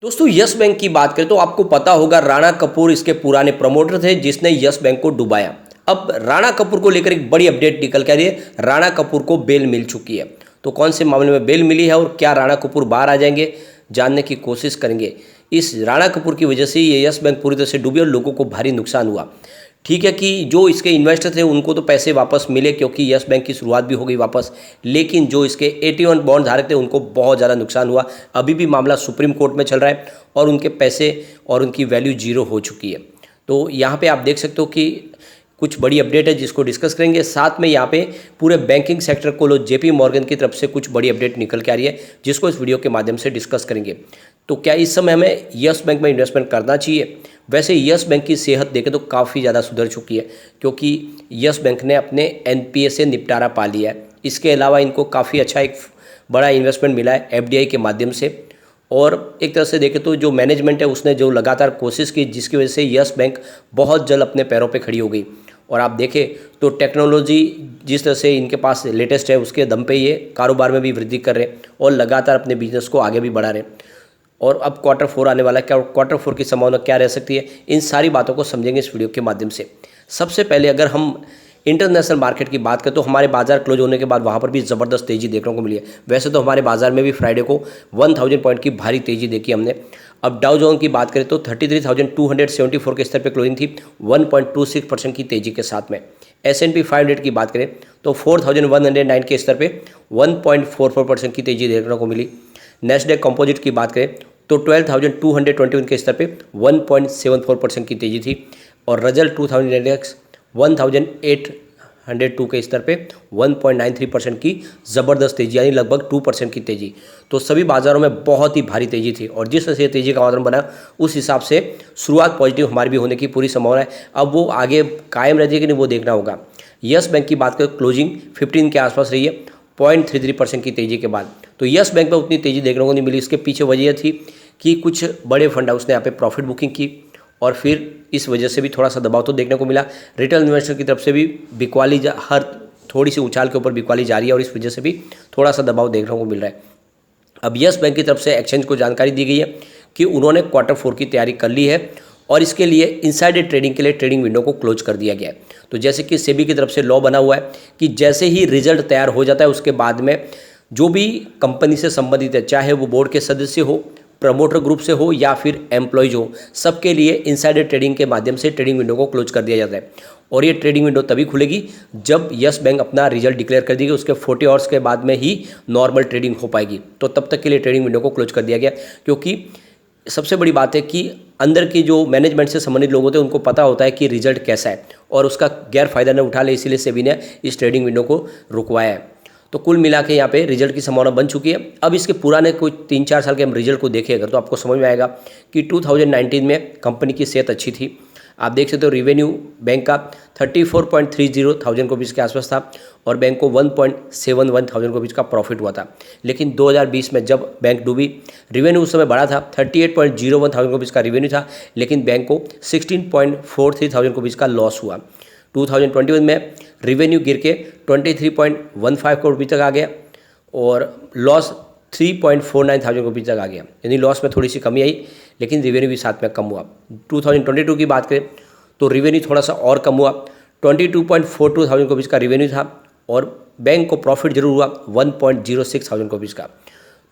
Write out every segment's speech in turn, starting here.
दोस्तों yes bank की बात करें तो आपको पता होगा राणा कपूर इसके पुराने प्रमोटर थे जिसने यस बैंक को डुबाया। अब राणा कपूर को लेकर एक बड़ी अपडेट निकल के आ रही है। राणा कपूर को बेल मिल चुकी है। तो कौन से मामले में बेल मिली है और क्या राणा कपूर बाहर आ जाएंगे, जानने की कोशिश करेंगे। इस राणा कपूर की वजह से ये यस बैंक पूरी तरह से डूबी और लोगों को भारी नुकसान हुआ। ठीक है कि जो इसके इन्वेस्टर थे उनको तो पैसे वापस मिले क्योंकि यस बैंक की शुरुआत भी हो गई वापस, लेकिन जो इसके 81 बॉन्ड धारक थे उनको बहुत ज़्यादा नुकसान हुआ। अभी भी मामला सुप्रीम कोर्ट में चल रहा है और उनके पैसे और उनकी वैल्यू जीरो हो चुकी है। तो यहाँ पे आप देख सकते हो कि कुछ बड़ी अपडेट है जिसको डिस्कस करेंगे। साथ में यहाँ पे पूरे बैंकिंग सेक्टर को लो जेपी मॉर्गन की तरफ से कुछ बड़ी अपडेट निकल के आ रही है जिसको इस वीडियो के माध्यम से डिस्कस करेंगे। तो क्या इस समय हमें यस बैंक में इन्वेस्टमेंट करना चाहिए? वैसे यस बैंक की सेहत देखें तो काफ़ी ज़्यादा सुधर चुकी है क्योंकि यस बैंक ने अपने एनपीए से निपटारा पा लिया है। इसके अलावा इनको काफ़ी अच्छा एक बड़ा इन्वेस्टमेंट मिला है एफडीआई के माध्यम से। और एक तरह से देखें तो जो मैनेजमेंट है उसने जो लगातार कोशिश की जिसकी वजह से यस बैंक बहुत जल्द अपने पैरों पे खड़ी हो गई। और आप देखें तो टेक्नोलॉजी जिस तरह से इनके पास लेटेस्ट है उसके दम पे ये कारोबार में भी वृद्धि कर रहे हैं और लगातार अपने बिजनेस को आगे भी बढ़ा रहे हैं। और अब Q4 आने वाला है, क्या Q4 की संभावना क्या रह सकती है, इन सारी बातों को समझेंगे इस वीडियो के माध्यम से। सबसे पहले अगर हम इंटरनेशनल मार्केट की बात करें तो हमारे बाजार क्लोज होने के बाद वहाँ पर भी ज़बरदस्त तेज़ी देखने को मिली है। वैसे तो हमारे बाजार में भी फ्राइडे को 1000 पॉइंट की भारी तेज़ी देखी हमने। अब डाउ जोन की बात करें तो 33,274 के स्तर पर क्लोजिंग थी 1.26% की तेज़ी के साथ में। S&P 500 की बात करें तो 4109 के स्तर पे 1.44% की तेज़ी देखने को मिली। नेस्डेक कंपोजिट की बात करें तो 12,221 के स्तर पे 1.74% की तेज़ी थी। और रजल 2000 इंडेक्स 1802 के स्तर पे 1.93% की ज़बरदस्त तेज़ी, यानी लगभग 2% की तेज़ी। तो सभी बाज़ारों में बहुत ही भारी तेज़ी थी और जिस तरह से तेज़ी का वातावरण बना उस हिसाब से शुरुआत पॉजिटिव हमारी भी होने की पूरी संभावना है। अब वो आगे कायम रहती है कि नहीं वो देखना होगा। यस बैंक की बात करें क्लोजिंग 15 के आसपास रही है 0.33% की तेज़ी के बाद। तो यस बैंक में उतनी तेज़ी देखने को नहीं मिली। इसके पीछे वजह थी कि कुछ बड़े फंड हाउस ने यहाँ पे प्रॉफिट बुकिंग की और फिर इस वजह से भी थोड़ा सा दबाव तो देखने को मिला। रिटेल इन्वेस्टर की तरफ से भी बिकवाली हर थोड़ी सी उछाल के ऊपर बिकवाली जारी है और इस वजह से भी थोड़ा सा दबाव देखने को मिल रहा है। अब यस बैंक की तरफ से एक्सचेंज को जानकारी दी गई है कि उन्होंने Q4 की तैयारी कर ली है और इसके लिए इनसाइडर ट्रेडिंग के लिए ट्रेडिंग विंडो को क्लोज कर दिया गया है। तो जैसे कि सेबी की तरफ से लॉ बना हुआ है कि जैसे ही रिजल्ट तैयार हो जाता है उसके बाद में जो भी कंपनी से संबंधित है, चाहे वो बोर्ड के सदस्य हो, प्रमोटर ग्रुप से हो या फिर एम्प्लॉयज हो, सबके लिए इनसाइडर ट्रेडिंग के माध्यम से ट्रेडिंग विंडो को क्लोज कर दिया जाता है। और ये ट्रेडिंग विंडो तभी खुलेगी जब यस बैंक अपना रिजल्ट डिक्लेयर कर देगी, उसके 40 आवर्स के बाद में ही नॉर्मल ट्रेडिंग हो पाएगी। तो तब तक के लिए ट्रेडिंग विंडो को क्लोज कर दिया गया क्योंकि सबसे बड़ी बात है कि अंदर की जो मैनेजमेंट से संबंधित लोग होते हैं उनको पता होता है कि रिजल्ट कैसा है और उसका गैर फायदा न उठा ले, इसीलिए सेबी ने इस ट्रेडिंग विंडो को रुकवाया है। तो कुल मिला के यहाँ पे रिजल्ट की संभावना बन चुकी है। अब इसके पुराने कोई 3-4 साल के हम रिजल्ट को देखें अगर तो आपको समझ में आएगा कि 2019 में कंपनी की सेहत अच्छी थी। आप देख सकते हो रेवेन्यू बैंक का 34.30 थाउजेंड रुपीज़ के आसपास था और बैंक को 1.71 थाउजेंड रुपीज़ का प्रॉफिट हुआ था। लेकिन 2020 में जब बैंक डूबी, रेवेन्यू उस समय बढ़ा था 38.01 थाउजेंड रुपीज़ का रेवेन्यू था, लेकिन बैंक को 16.43 थाउजेंड रुपीज़ का लॉस हुआ। 2021 में रेवेन्यू गिर के 23.15 करोड़ रुपये तक आ गया और लॉस 3.49 थाउजेंड रुपीज़ तक आ गया, यानी लॉस में थोड़ी सी कमी आई लेकिन रेवेन्यू भी साथ में कम हुआ। 2022 की बात करें तो रेवेन्यू थोड़ा सा और कम हुआ, 22.42 थाउजेंड रुपीज़ का रेवेन्यू था और बैंक को प्रॉफिट जरूर हुआ 1.06 थाउजेंड रुपीज़ का।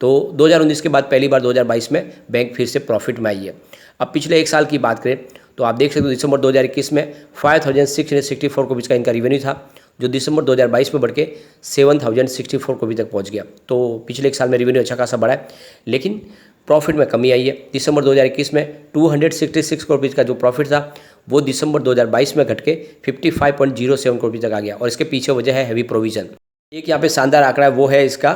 तो 2019 के बाद पहली बार 2022 में बैंक फिर से प्रॉफिट में आई है। अब पिछले एक साल की बात करें तो आप देख सकते हो दिसंबर 2021 में 5,664 रुपीज़ का इनका रेवेन्यू था जो दिसंबर 2022 में बढ़ के 7,064 रुपये तक पहुंच गया। तो पिछले एक साल में रेवेन्यू अच्छा खासा बढ़ा है लेकिन प्रॉफिट में कमी आई है। दिसंबर 2021 में 266 करोड़ रुपीज़ का जो प्रॉफिट था वो दिसंबर 2022 में घट के 55.07 करोड़ रुपये तक आ गया और इसके पीछे वजह है हैवी प्रोविजन। एक यहाँ पे शानदार आंकड़ा है वो है इसका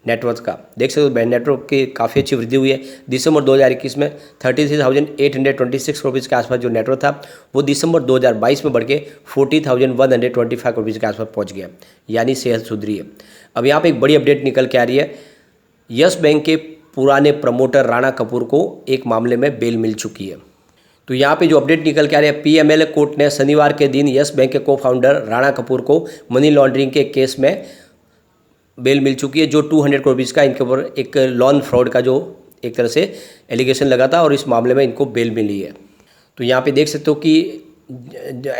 नेटवर्थ का। देख सकते हो नेटवर्थ की काफ़ी अच्छी वृद्धि हुई है। दिसंबर 2021 में 33,826 रुपीज़ के आसपास जो नेटवर्थ था वो दिसंबर 2022 में बढ़ के 40,125 रुपीज़ के आसपास पहुंच गया, यानी सेहत सुधरी है। अब यहाँ पे एक बड़ी अपडेट निकल के आ रही है। यस बैंक के पुराने प्रमोटर राणा कपूर को एक मामले में बेल मिल चुकी है। तो यहाँ पे जो अपडेट निकल के आ रही है, PMLA कोर्ट ने शनिवार के दिन यस बैंक के को फाउंडर राणा कपूर को मनी लॉन्ड्रिंग के केस में बेल मिल चुकी है जो 200 करोड़ रुपीज़ का इनके ऊपर एक लोन फ्रॉड का जो एक तरह से एलिगेशन लगा था और इस मामले में इनको बेल मिली है। तो यहाँ पे देख सकते हो कि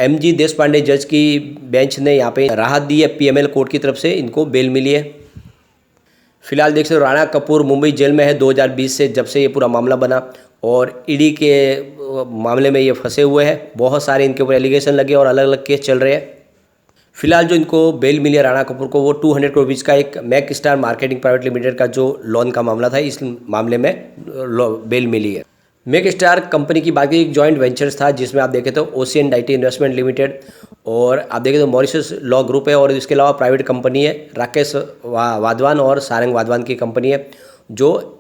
MG देशपांडे जज की बेंच ने यहाँ पे राहत दी है, PML कोर्ट की तरफ से इनको बेल मिली है। फिलहाल देख सकते हो राणा कपूर मुंबई जेल में है 2020 से, जब से ये पूरा मामला बना और ईडी के मामले में ये फंसे हुए हैं। बहुत सारे इनके ऊपर एलिगेशन लगे और अलग अलग केस चल रहे हैं। फिलहाल जो इनको बेल मिली है राणा कपूर को, वो 200 करोड़ रुपीज़ का एक Mac Star Marketing Private Limited का जो लोन का मामला था, इस मामले में बेल मिली है। मैक स्टार कंपनी की बाकी एक जॉइंट वेंचर्स था जिसमें आप देखें तो ओशियन डाइटी इन्वेस्टमेंट लिमिटेड और आप देखें तो मॉरिशस लॉ ग्रुप है और इसके अलावा प्राइवेट कंपनी है राकेश वाधवान और सारंग वाधवान की कंपनी है जो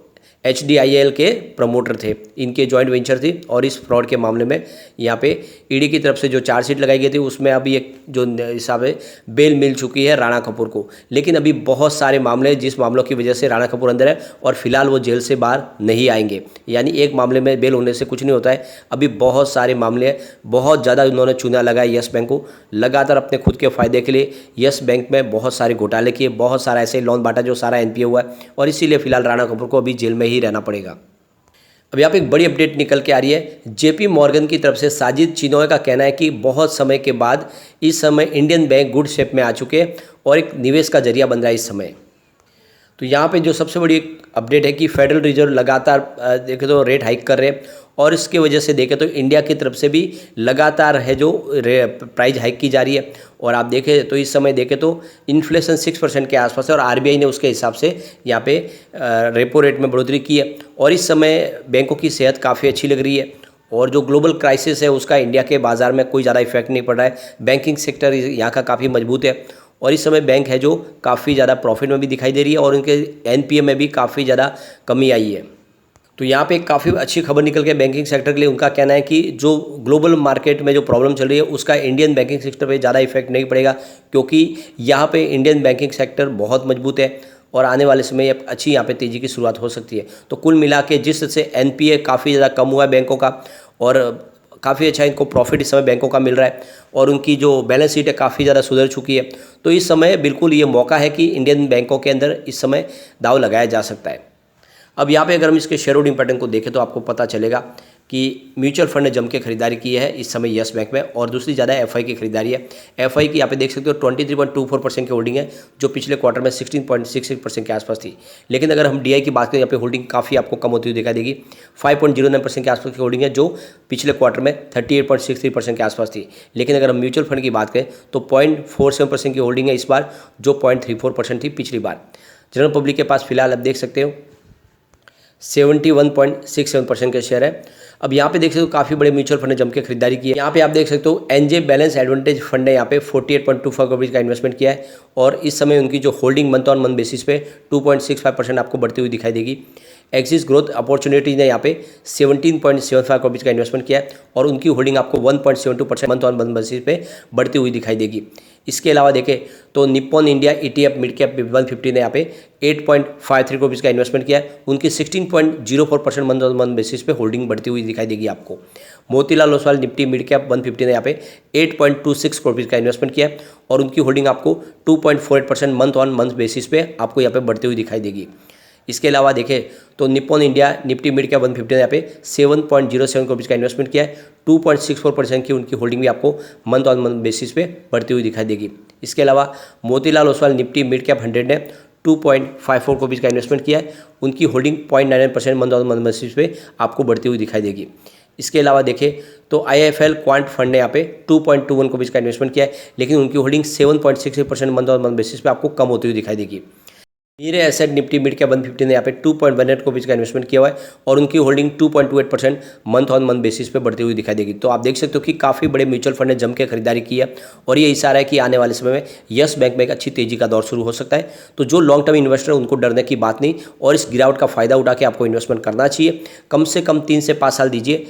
HDIL के प्रमोटर थे। इनके जॉइंट वेंचर थी और इस फ्रॉड के मामले में यहाँ पे ईडी की तरफ से जो चार्जशीट लगाई गई थी उसमें अभी एक जो हिसाब है बेल मिल चुकी है राणा कपूर को। लेकिन अभी बहुत सारे मामले जिस मामलों की वजह से राणा कपूर अंदर है और फिलहाल वो जेल से बाहर नहीं आएंगे। यानी एक मामले में बेल होने से कुछ नहीं होता है, अभी बहुत सारे मामले हैं। बहुत ज़्यादा उन्होंने चूना लगाया येस बैंक को लगातार अपने खुद के फ़ायदे के लिए। येस बैंक में बहुत सारे घोटाले किए, बहुत सारा ऐसे लोन बांटा जो सारा NPA हुआ है और इसीलिए फिलहाल राणा कपूर को अभी जेल में ही रहना पड़ेगा। अब यहाँ पे एक बड़ी अपडेट निकल के आ रही है। JP मॉर्गन की तरफ से साजिद चिनॉय का कहना है कि बहुत समय के बाद इस समय इंडियन बैंक गुड शेप में आ चुके हैं और एक निवेश का जरिया बन रहा है इस समय। तो यहाँ पे जो सबसे बड़ी अपडेट है कि फेडरल रिजर्व लगातार देखें तो रेट हाइक कर रहे हैं और इसके वजह से देखें तो इंडिया की तरफ से भी लगातार है जो प्राइस हाइक की जा रही है। और आप देखें तो इस समय देखें तो इन्फ्लेशन 6% के आसपास है और RBI ने उसके हिसाब से यहाँ पे रेपो रेट में बढ़ोतरी की है और इस समय बैंकों की सेहत काफ़ी अच्छी लग रही है और जो ग्लोबल क्राइसिस है उसका इंडिया के बाज़ार में कोई ज़्यादा इफेक्ट नहीं पड़ रहा है। बैंकिंग सेक्टर यहाँ का काफ़ी मजबूत है और इस समय बैंक है जो काफ़ी ज़्यादा प्रॉफिट में भी दिखाई दे रही है और उनके NPA में भी काफ़ी ज़्यादा कमी आई है। तो यहाँ पे काफ़ी अच्छी खबर निकल के बैंकिंग सेक्टर के लिए। उनका कहना है कि जो ग्लोबल मार्केट में जो प्रॉब्लम चल रही है उसका इंडियन बैंकिंग सेक्टर पे ज़्यादा इफेक्ट नहीं पड़ेगा क्योंकि यहाँ पे इंडियन बैंकिंग सेक्टर बहुत मजबूत है और आने वाले समय अच्छी यहाँ पे तेज़ी की शुरुआत हो सकती है। तो कुल मिला के जिससे NPA काफ़ी ज़्यादा कम हुआ है बैंकों का और काफ़ी अच्छा इनको प्रॉफिट इस समय बैंकों का मिल रहा है और उनकी जो बैलेंस शीट है काफ़ी ज़्यादा सुधर चुकी है। तो इस समय बिल्कुल ये मौका है कि इंडियन बैंकों के अंदर इस समय दाव लगाया जा सकता है। अब यहाँ पे अगर हम इसके शेयर होल्डिंग पैटर्न को देखें तो आपको पता चलेगा कि म्यूचुअल फंड ने जम के खरीदारी की है इस समय येस बैंक में और दूसरी ज़्यादा FI की खरीदारी है। FI की यहाँ पे देख सकते हो 23.24% की होल्डिंग है जो पिछले क्वार्टर में 16.66% के आसपास थी। लेकिन अगर हम DI की बात करें यहाँ पे होल्डिंग काफ़ी आपको कम होती हुई दिखाई देगी। 5.09% के आसपास की होल्डिंग है जो पिछले क्वार्टर में 38.63% के आसपास थी। लेकिन अगर हम म्यूचुअल फंड की बात करें तो 0.47% की होल्डिंग है इस बार जो 0.34% थी पिछली बार। जनरल पब्लिक के पास फिलहाल आप देख सकते हो 71.67% के शेयर है। अब यहाँ पे देख सकते हो काफ़ी बड़े म्यूचुअल फंड ने जम के खरीदारी की है। यहाँ पे आप देख सकते हो NJ बैलेंस एडवांटेज फंड ने यहाँ पे 48.25 करोड़ रुपये का इन्वेस्टमेंट किया है और इस समय उनकी जो holding month on month basis पे 2.65% आपको बढ़ती हुई दिखाई देगी। एक्सिस ग्रोथ अपॉर्चुनिटीज ने यहाँ पे 17.75 करोड़ रुपये का इन्वेस्टमेंट किया है और उनकी होल्डिंग आपको 1.72% मंथ ऑन मंथ बेसिस पे बढ़ती हुई दिखाई देगी। इसके अलावा देखें तो Nippon India ETF mid cap 150 ने यहाँ पे 8.53 करोड़ रुपये का इन्वेस्टमेंट किया है। उनकी 16.04% मंथ ऑन मंथ बेसिस पे होल्डिंग बढ़ती हुई दिखाई देगी आपको। Motilal Oswal Nifty mid cap 150 ने यहाँ पे 8.26 करोड़ रुपये का इन्वेस्टमेंट किया है और उनकी होल्डिंग आपको 2.48% मंथ ऑन मंथ बेसिस पे आपको यहाँ पे बढ़ती हुई दिखाई देगी। इसके अलावा देखें तो Nippon India Nifty mid cap 150 ने यहाँ पे 7.07 करोड़ रुपये का इन्वेस्टमेंट किया है। 2.64% की उनकी होल्डिंग भी आपको मंथ ऑन मंथ बेसिस पे बढ़ती हुई दिखाई देगी। इसके अलावा Motilal Oswal Nifty mid cap 100 ने 2.54 करोड़ रुपये का इन्वेस्टमेंट किया है। उनकी holding 0.99% month on month basis पे आपको बढ़ती हुई दिखाई देगी। इसके अलावा देखें तो IIFL क्वांट फंड ने यहाँ पे 2.21 करोड़ रुपये का इन्वेस्टमेंट किया है लेकिन उनकी holding 7.68% month on month basis पे आपको कम होती हुई दिखाई देगी। मीरे एसेट निफ्टी मिड कैप 150 ने यहाँ पे 2.18 करोड़ रुपये का इन्वेस्टमेंट किया हुआ है और उनकी holding 2.28% month on month basis पे बढ़ती हुई दिखाई देगी। तो आप देख सकते हो कि काफ़ी बड़े म्यूचुअल फंड ने जम के खरीदारी की है और ये इशारा है कि आने वाले समय में येस बैंक में एक अच्छी तेजी का दौर शुरू हो सकता है। तो जो लॉन्ग टर्म इन्वेस्टर है उनको डरने की बात नहीं और इस गिरावट का फ़ायदा उठा के आपको इन्वेस्टमेंट करना चाहिए। कम से कम 3 से 5 साल दीजिए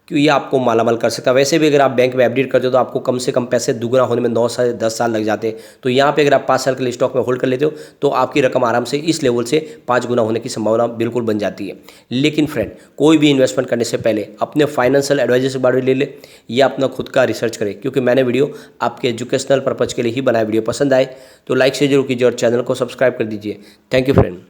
कि ये आपको मालामाल कर सकता है। वैसे भी अगर आप बैंक में अपडेट करते हो तो आपको कम से कम पैसे दुगना होने में 9 से 10 साल लग जाते हैं। तो यहाँ पे अगर आप 5 साल के लिए स्टॉक में होल्ड कर लेते हो तो आपकी रकम आराम से इस लेवल से 5 गुना होने की संभावना बिल्कुल बन जाती है। लेकिन फ्रेंड, कोई भी इन्वेस्टमेंट करने से पहले अपने फाइनेंशियल एडवाइजर से बारे में ले ले या अपना खुद का रिसर्च करें, क्योंकि मैंने वीडियो आपके एजुकेशनल पर्पज़ के लिए ही बनाया। वीडियो पसंद आए तो लाइक से जरूर कीजिए और चैनल को सब्सक्राइब कर दीजिए। Thank you friend.